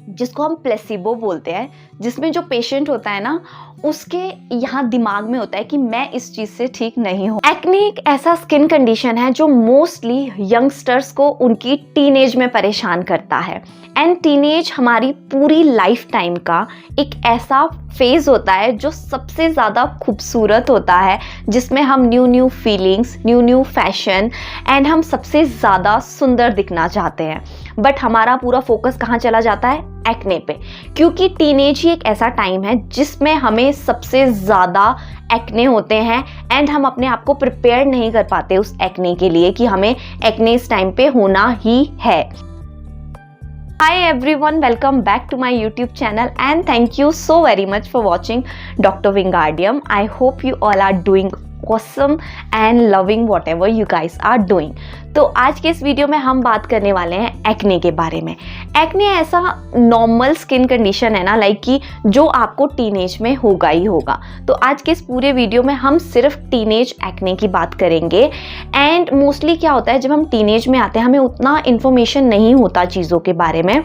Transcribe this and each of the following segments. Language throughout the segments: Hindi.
जिसको हम प्लेसिबो बोलते हैं, जिसमें जो पेशेंट होता है ना, उसके यहाँ दिमाग में होता है कि मैं इस चीज़ से ठीक नहीं हूँ। एक्ने एक ऐसा स्किन कंडीशन है जो मोस्टली यंगस्टर्स को उनकी टीनेज में परेशान करता है। एंड टीनेज हमारी पूरी लाइफ टाइम का एक ऐसा फेज़ होता है जो सबसे ज़्यादा खूबसूरत होता है, जिसमें हम new feelings, new fashion and हम सबसे ज़्यादा सुंदर दिखना चाहते हैं। बट हमारा पूरा फोकस कहाँ चला जाता है? एक्ने पे, क्योंकि टीनेज ही एक ऐसा टाइम है जिसमें हमें सबसे ज़्यादा एक्ने होते हैं एंड हम अपने आप को प्रिपेयर नहीं कर पाते उस एक्ने के लिए कि हमें एक्ने इस टाइम पे होना ही है। Hi everyone, welcome back to my YouTube channel and thank you so very much for watching Dr. Wingardium. I hope you all are doing awesome and loving whatever you guys are doing. तो आज के इस वीडियो में हम बात करने वाले हैं एक्ने के बारे में। एक्ने ऐसा नॉर्मल स्किन कंडीशन है ना, लाइक कि जो आपको टीनेज में होगा ही होगा। तो आज के इस पूरे वीडियो में हम सिर्फ टीनेज एक्ने की बात करेंगे। एंड मोस्टली क्या होता है, जब हम टीनेज में आते हैं हमें उतना इन्फॉर्मेशन नहीं होता चीज़ों के बारे में।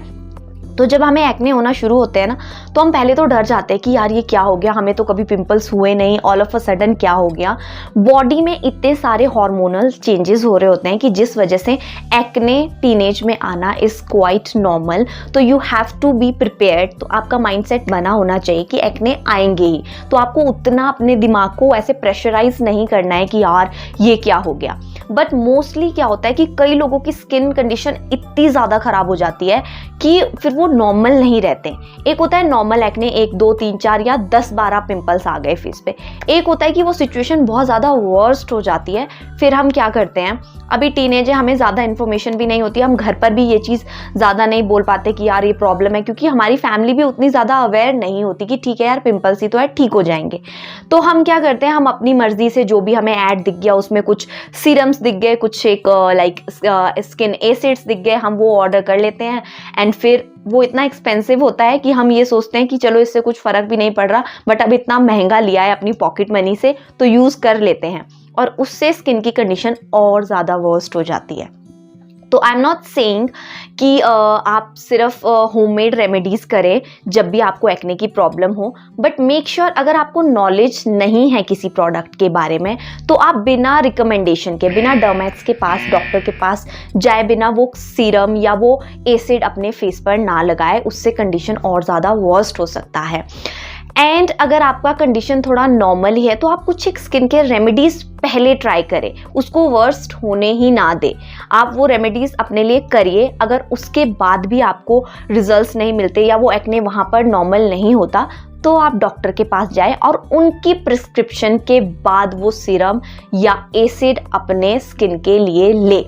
तो जब हमें एक्ने होना शुरू होते हैं ना, तो हम पहले तो डर जाते हैं कि यार ये क्या हो गया, हमें तो कभी पिंपल्स हुए नहीं, ऑल ऑफ अ सडन क्या हो गया। बॉडी में इतने सारे हार्मोनल चेंजेस हो रहे होते हैं कि जिस वजह से एक्ने टीनेज में आना इज़ क्वाइट नॉर्मल। तो you have to be prepared. तो आपका माइंडसेट बना होना चाहिए कि एक्ने आएंगे ही। तो आपको उतना अपने दिमाग को ऐसे प्रेशराइज नहीं करना है कि यार ये क्या हो गया। बट मोस्टली क्या होता है कि कई लोगों की स्किन कंडीशन इतनी ज़्यादा ख़राब हो जाती है कि फिर वो नॉर्मल नहीं रहते। एक होता है नॉर्मल एक्ने, 1 2 3 4 या 10-12 पिंपल्स आ गए फेस पे। एक होता है कि वो सिचुएशन बहुत ज़्यादा वर्स्ट हो जाती है। फिर हम क्या करते हैं, अभी टीनेज है, हमें ज़्यादा इन्फॉर्मेशन भी नहीं होती, हम घर पर भी ये चीज़ ज़्यादा नहीं बोल पाते कि यार ये प्रॉब्लम है, क्योंकि हमारी फैमिली भी उतनी ज़्यादा अवेयर नहीं होती कि ठीक है यार पिंपल्स ही तो है, ठीक हो जाएंगे। तो हम क्या करते हैं, हम अपनी मर्जी से जो भी हमें ऐड दिख गया, उसमें कुछ सीरम्स दिख गए, कुछ एक लाइक स्किन एसिड्स दिख गए, हम वो ऑर्डर कर लेते हैं। एंड फिर वो इतना एक्सपेंसिव होता है कि हम ये सोचते हैं कि चलो इससे कुछ फ़र्क भी नहीं पड़ रहा, बट अब इतना महंगा लिया है अपनी पॉकेट मनी से तो यूज़ कर लेते हैं, और उससे स्किन की कंडीशन और ज़्यादा वर्स्ट हो जाती है। तो आई एम नॉट सेइंग कि आप सिर्फ होममेड रेमेडीज़ करें जब भी आपको एक्ने की प्रॉब्लम हो, बट मेक श्योर अगर आपको नॉलेज नहीं है किसी प्रोडक्ट के बारे में तो आप बिना रिकमेंडेशन के, बिना डर्मेट्स के पास, डॉक्टर के पास जाए बिना वो सीरम या वो एसिड अपने फेस पर ना लगाए, उससे कंडीशन और ज़्यादा वर्स्ट हो सकता है। एंड अगर आपका कंडीशन थोड़ा नॉर्मल ही है तो आप कुछ एक स्किन केयर रेमेडीज़ पहले ट्राई करें, उसको वर्स्ट होने ही ना दे। आप वो रेमेडीज़ अपने लिए करिए। अगर उसके बाद भी आपको रिजल्ट्स नहीं मिलते या वो एक्ने वहाँ पर नॉर्मल नहीं होता, तो आप डॉक्टर के पास जाएं और उनकी प्रिस्क्रिप्शन के बाद वो सीरम या एसिड अपने स्किन के लिए ले।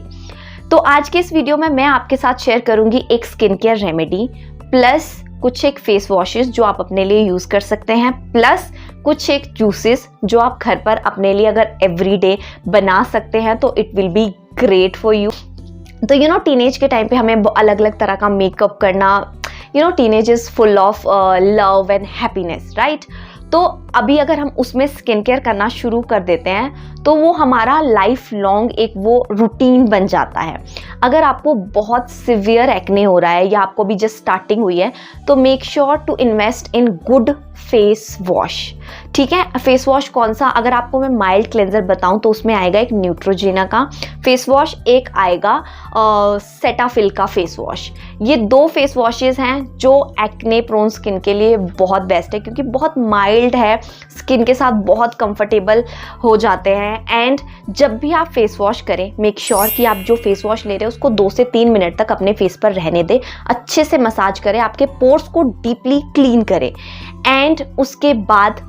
तो आज के इस वीडियो में मैं आपके साथ शेयर करूंगी एक स्किन केयर रेमेडी, प्लस कुछ एक फेस वॉशेस जो आप अपने लिए यूज़ कर सकते हैं, प्लस कुछ एक जूसेस जो आप घर पर अपने लिए अगर एवरीडे बना सकते हैं तो it will be great for you. तो टीनेज के टाइम पे हमें अलग अलग तरह का मेकअप करना, teenage is full of love and happiness, right. तो अभी अगर हम उसमें स्किन केयर करना शुरू कर देते हैं तो वो हमारा लाइफ लॉन्ग एक वो रूटीन बन जाता है। अगर आपको बहुत सिवियर एक्ने हो रहा है या आपको भी जस्ट स्टार्टिंग हुई है तो make sure to invest in good face wash, ठीक है। फेस वॉश कौन सा, अगर आपको मैं माइल्ड क्लेंजर बताऊं तो उसमें आएगा एक न्यूट्रोजेना का फेस वॉश, एक आएगा सेटाफिल का फेस वॉश। ये 2 फेस वॉशेस हैं जो एक्ने प्रोन स्किन के लिए बहुत बेस्ट है, क्योंकि बहुत माइल्ड है, स्किन के साथ बहुत कंफर्टेबल हो जाते हैं। एंड जब भी आप फेस वॉश करें मेक श्योर कि आप जो फेस वॉश ले रहे हैं उसको 2 से 3 मिनट तक अपने फेस पर रहने दें, अच्छे से मसाज करें, आपके पोर्स को डीपली क्लीन करें। एंड उसके बाद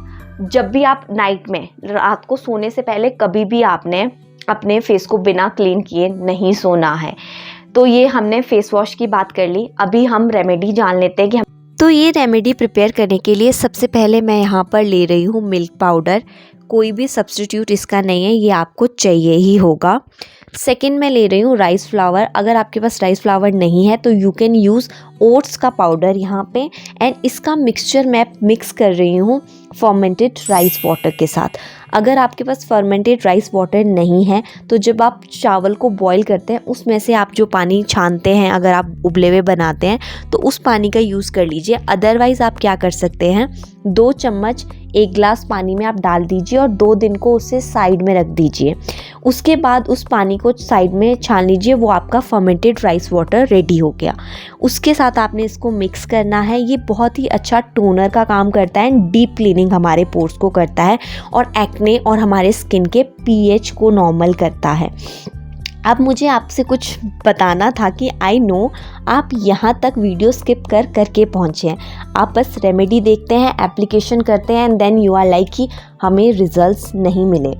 जब भी आप नाइट में, रात को सोने से पहले कभी भी आपने अपने फेस को बिना क्लीन किए नहीं सोना है। तो ये हमने फेस वॉश की बात कर ली। अभी हम रेमेडी जान लेते हैं कि तो ये रेमेडी प्रिपेयर करने के लिए सबसे पहले मैं यहाँ पर ले रही हूँ मिल्क पाउडर। कोई भी सब्स्टिट्यूट इसका नहीं है, ये आपको चाहिए ही होगा। सेकंड मैं ले रही हूँ राइस फ्लावर। अगर आपके पास राइस फ्लावर नहीं है तो यू कैन यूज़ ओट्स का पाउडर यहाँ पे। एंड इसका मिक्सचर मैं मिक्स कर रही हूँ फर्मेंटेड राइस वाटर के साथ। अगर आपके पास फर्मेंटेड राइस वाटर नहीं है तो जब आप चावल को बॉईल करते हैं उसमें से आप जो पानी छानते हैं, अगर आप उबले हुए बनाते हैं तो उस पानी का यूज़ कर लीजिए। अदरवाइज़ आप क्या कर सकते हैं, 2 चम्मच 1 गिलास पानी में आप डाल दीजिए और 2 दिन को उसे साइड में रख दीजिए। उसके बाद उस पानी को साइड में छान लीजिए, वो आपका फर्मेंटेड राइस वाटर रेडी हो गया। उसके साथ आपने इसको मिक्स करना है। ये बहुत ही अच्छा टोनर का काम करता है एंड डीप क्लीनिंग हमारे पोर्स को करता है और एक्ने और हमारे स्किन के पीएच को नॉर्मल करता है। अब मुझे आपसे कुछ बताना था कि आई नो आप यहाँ तक वीडियो स्किप करके पहुँचे हैं। आप बस रेमेडी देखते हैं, एप्लीकेशन करते हैं and then you are like कि हमें रिजल्ट्स नहीं मिले।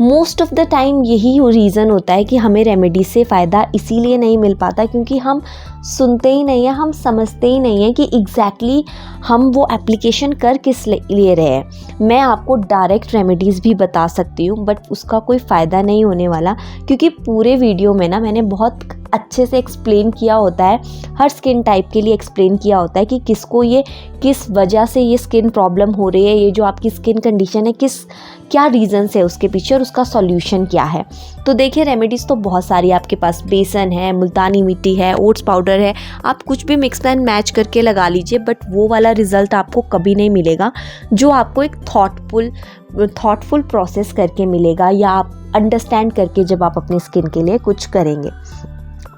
मोस्ट ऑफ द टाइम यही रीज़न होता है कि हमें रेमेडी से फ़ायदा इसीलिए नहीं मिल पाता क्योंकि हम सुनते ही नहीं हैं, हम समझते ही नहीं हैं कि एग्जैक्टली हम वो एप्लीकेशन कर किस लिए रहे हैं। मैं आपको डायरेक्ट रेमेडीज़ भी बता सकती हूँ बट उसका कोई फ़ायदा नहीं होने वाला क्योंकि पूरे वीडियो में ना मैंने बहुत अच्छे से एक्सप्लेन किया होता है, हर स्किन टाइप के लिए एक्सप्लेन किया होता है कि किसको ये किस वजह से ये स्किन प्रॉब्लम हो रही है, ये जो आपकी स्किन कंडीशन है क्या रीज़न्स है उसके पीछे और उसका सॉल्यूशन क्या है। तो देखिए रेमेडीज़ तो बहुत सारी आपके पास, बेसन है, मुल्तानी मिट्टी है, ओट्स पाउडर है, आप कुछ भी मिक्स एंड मैच करके लगा लीजिए बट वो वाला रिज़ल्ट आपको कभी नहीं मिलेगा जो आपको एक थॉटफुल प्रोसेस करके मिलेगा या आप अंडरस्टैंड करके जब आप अपनी स्किन के लिए कुछ करेंगे।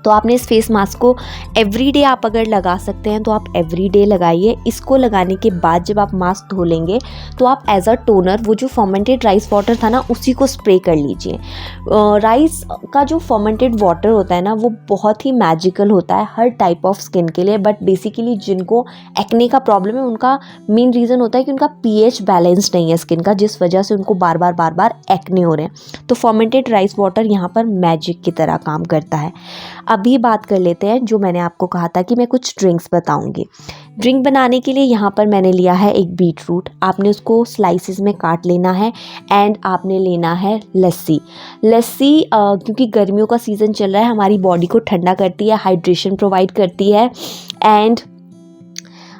तो आपने इस फेस मास्क को एवरीडे आप अगर लगा सकते हैं तो आप एवरीडे लगाइए। इसको लगाने के बाद जब आप मास्क धो लेंगे तो आप एज अ टोनर वो जो फर्मेंटेड राइस वाटर था ना उसी को स्प्रे कर लीजिए। राइस का जो फर्मेंटेड वाटर होता है ना वो बहुत ही मैजिकल होता है हर टाइप ऑफ स्किन के लिए, बट बेसिकली जिनको एक्ने का प्रॉब्लम है उनका मेन रीज़न होता है कि उनका पीएच बैलेंस नहीं है स्किन का, जिस वजह से उनको बार बार एक्ने हो रहे हैं। तो फर्मेंटेड राइस वाटर यहाँ पर मैजिक की तरह काम करता है। अभी बात कर लेते हैं जो मैंने आपको कहा था कि मैं कुछ ड्रिंक्स बताऊंगी। ड्रिंक बनाने के लिए यहाँ पर मैंने लिया है एक बीट रूट, आपने उसको स्लाइसिस में काट लेना है एंड आपने लेना है लस्सी। क्योंकि गर्मियों का सीज़न चल रहा है, हमारी बॉडी को ठंडा करती है, हाइड्रेशन प्रोवाइड करती है एंड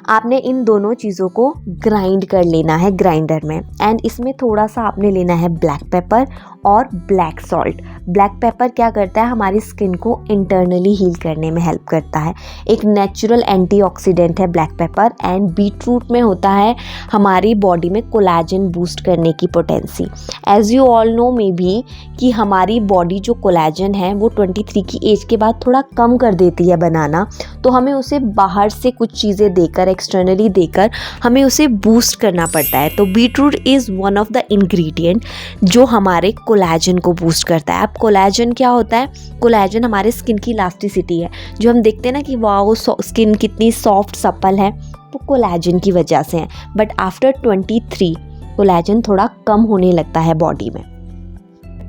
आपने इन दोनों चीज़ों को ग्राइंड कर लेना है ग्राइंडर में। एंड इसमें थोड़ा सा आपने लेना है ब्लैक पेपर और ब्लैक सॉल्ट। ब्लैक पेपर क्या करता है, हमारी स्किन को इंटरनली हील करने में हेल्प करता है, एक नेचुरल एंटीऑक्सीडेंट है black pepper. And beetroot में होता है हमारी बॉडी में कोलेजन बूस्ट करने की potency. As you all know maybe कि हमारी बॉडी जो कोलेजन है वो 23 की एज के बाद थोड़ा कम कर देती है बनाना, तो हमें उसे बाहर से कुछ चीज़ें देकर, एक्सटर्नली देकर हमें उसे बूस्ट करना पड़ता है। तो beetroot is one of the ingredient जो हमारे कोलेजन को बूस्ट करता है। अब कोलेजन क्या होता है, कोलेजन हमारे स्किन की इलास्टिसिटी है। जो हम देखते हैं ना कि वाओ स्किन कितनी सॉफ्ट सपल है, वो कोलेजन की वजह से है। बट आफ्टर 23 कोलेजन थोड़ा कम होने लगता है बॉडी में।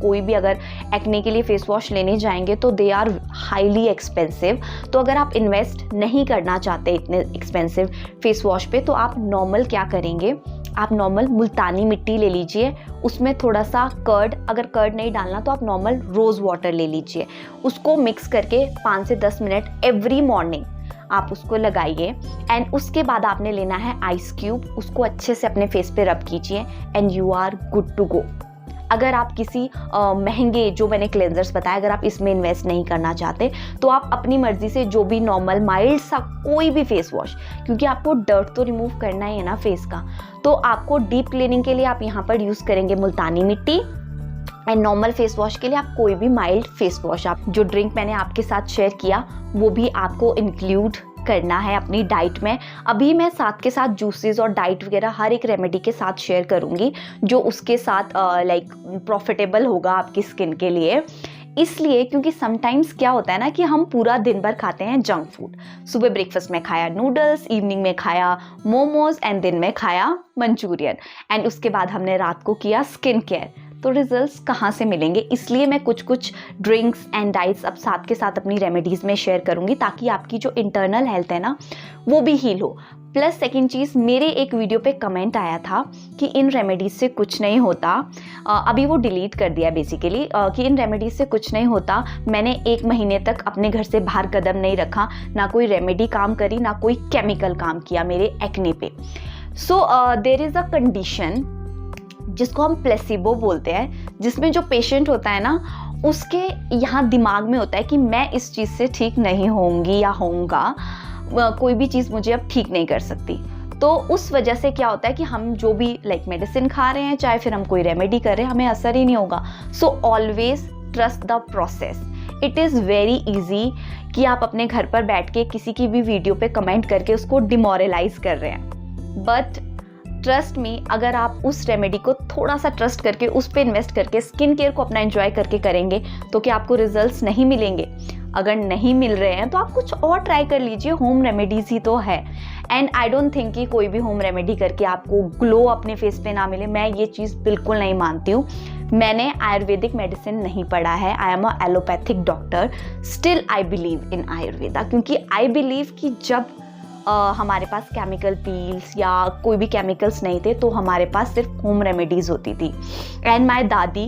कोई भी अगर एक्ने के लिए फेस वॉश लेने जाएंगे तो दे आर हाईली एक्सपेंसिव। तो अगर आप इन्वेस्ट नहीं करना चाहते इतने एक्सपेंसिव फेस वॉश पे तो आप नॉर्मल क्या करेंगे, आप नॉर्मल मुल्तानी मिट्टी ले लीजिए, उसमें थोड़ा सा कर्ड, अगर कर्ड नहीं डालना तो आप नॉर्मल रोज़ वाटर ले लीजिए, उसको मिक्स करके 5 से 10 मिनट एवरी मॉर्निंग आप उसको लगाइए। एंड उसके बाद आपने लेना है आइस क्यूब, उसको अच्छे से अपने फेस पे रब कीजिए and you are good to go. अगर आप किसी महंगे जो मैंने क्लेंजर्स बताया, अगर आप इसमें इन्वेस्ट नहीं करना चाहते तो आप अपनी मर्जी से जो भी नॉर्मल माइल्ड सा कोई भी फेस वॉश, क्योंकि आपको डर्ट तो रिमूव करना ही है ना फेस का, तो आपको डीप क्लीनिंग के लिए आप यहाँ पर यूज़ करेंगे मुल्तानी मिट्टी एंड नॉर्मल फेस वॉश के लिए आप कोई भी माइल्ड फेस वॉश। आप जो ड्रिंक मैंने आपके साथ शेयर किया वो भी आपको इंक्लूड करना है अपनी डाइट में। अभी मैं साथ के साथ जूसेस और डाइट वगैरह हर एक रेमेडी के साथ शेयर करूंगी जो उसके साथ लाइक प्रॉफिटेबल होगा आपकी स्किन के लिए। इसलिए क्योंकि समटाइम्स क्या होता है ना कि हम पूरा दिन भर खाते हैं जंक फूड। सुबह ब्रेकफास्ट में खाया नूडल्स, इवनिंग में खाया मोमोज एंड दिन में खाया मंचूरियन एंड उसके बाद हमने रात को किया स्किन केयर। तो रिजल्ट्स कहाँ से मिलेंगे? इसलिए मैं कुछ ड्रिंक्स एंड डाइट्स अब साथ के साथ अपनी रेमेडीज़ में शेयर करूँगी ताकि आपकी जो इंटरनल हेल्थ है ना वो भी हील हो। प्लस सेकंड चीज़, मेरे एक वीडियो पे कमेंट आया था कि इन रेमेडीज़ से कुछ नहीं होता, अभी वो डिलीट कर दिया बेसिकली, कि इन रेमेडीज़ से कुछ नहीं होता। मैंने 1 महीने तक अपने घर से बाहर कदम नहीं रखा, ना कोई रेमेडी काम करी ना कोई केमिकल काम किया मेरे एक्ने पे। सो देर इज़ अ कंडीशन जिसको हम प्लेसिबो बोलते हैं, जिसमें जो पेशेंट होता है ना उसके यहाँ दिमाग में होता है कि मैं इस चीज़ से ठीक नहीं होंगी या होऊंगा, कोई भी चीज़ मुझे अब ठीक नहीं कर सकती। तो उस वजह से क्या होता है कि हम जो भी मेडिसिन खा रहे हैं, चाहे फिर हम कोई रेमेडी कर रहे हैं, हमें असर ही नहीं होगा। So always trust the process. It is very easy कि आप अपने घर पर बैठ के किसी की भी वीडियो पे कमेंट करके उसको डिमोरलाइज कर रहे हैं, बट ट्रस्ट मी, अगर आप उस रेमेडी को थोड़ा सा ट्रस्ट करके उस पर इन्वेस्ट करके स्किन केयर को अपना एंजॉय करके करेंगे तो क्या आपको रिजल्ट्स नहीं मिलेंगे? अगर नहीं मिल रहे हैं तो आप कुछ और ट्राई कर लीजिए, होम रेमेडीज ही तो है। एंड आई डोंट थिंक कि कोई भी होम रेमेडी करके आपको ग्लो अपने फेस पे ना मिले। मैं ये चीज़ बिल्कुल नहीं मानती हूँ। मैंने आयुर्वेदिक मेडिसिन नहीं पढ़ा है, I am a allopathic doctor, still I believe in Ayurveda, क्योंकि आई बिलीव कि जब हमारे पास केमिकल पील्स या कोई भी केमिकल्स नहीं थे तो हमारे पास सिर्फ होम रेमेडीज होती थी। एंड माय दादी,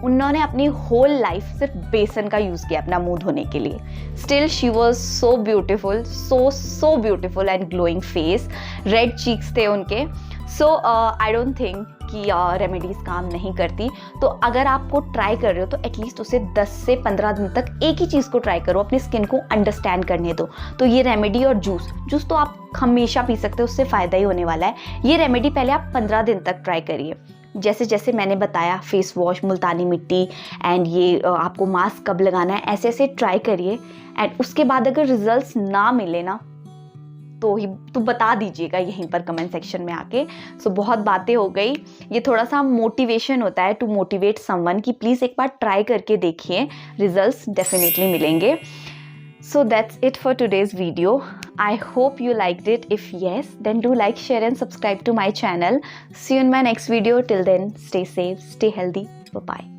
उन्होंने अपनी होल लाइफ सिर्फ बेसन का यूज़ किया अपना मुंह धोने के लिए। Still she was so beautiful, so beautiful and glowing face, red cheeks थे उनके। सो आई डोंट थिंक कि रेमेडीज़ काम नहीं करती। तो अगर आपको ट्राई कर रहे हो तो एटलीस्ट उसे 10 से 15 दिन तक एक ही चीज़ को ट्राई करो, अपनी स्किन को अंडरस्टैंड करने दो। तो ये रेमेडी और जूस तो आप हमेशा पी सकते हो, उससे फ़ायदा ही होने वाला है। ये रेमेडी पहले आप 15 दिन तक ट्राई करिए, जैसे जैसे मैंने बताया, फेस वॉश, मुल्तानी मिट्टी एंड ये आपको मास्क कब लगाना है, ऐसे ऐसे ट्राई करिए। एंड उसके बाद अगर रिजल्ट्स ना मिले ना तो बता दीजिएगा यहीं पर कमेंट सेक्शन में आके। सो बहुत बातें हो गई, ये थोड़ा सा मोटिवेशन होता है टू मोटिवेट समवन कि प्लीज़ एक बार ट्राई करके देखिए, रिजल्ट्स डेफिनेटली मिलेंगे। So that's it for today's video. I hope you liked it. If yes, then do like, share and subscribe to my channel. See you in my next video. Till then, stay safe, stay healthy. Bye-bye.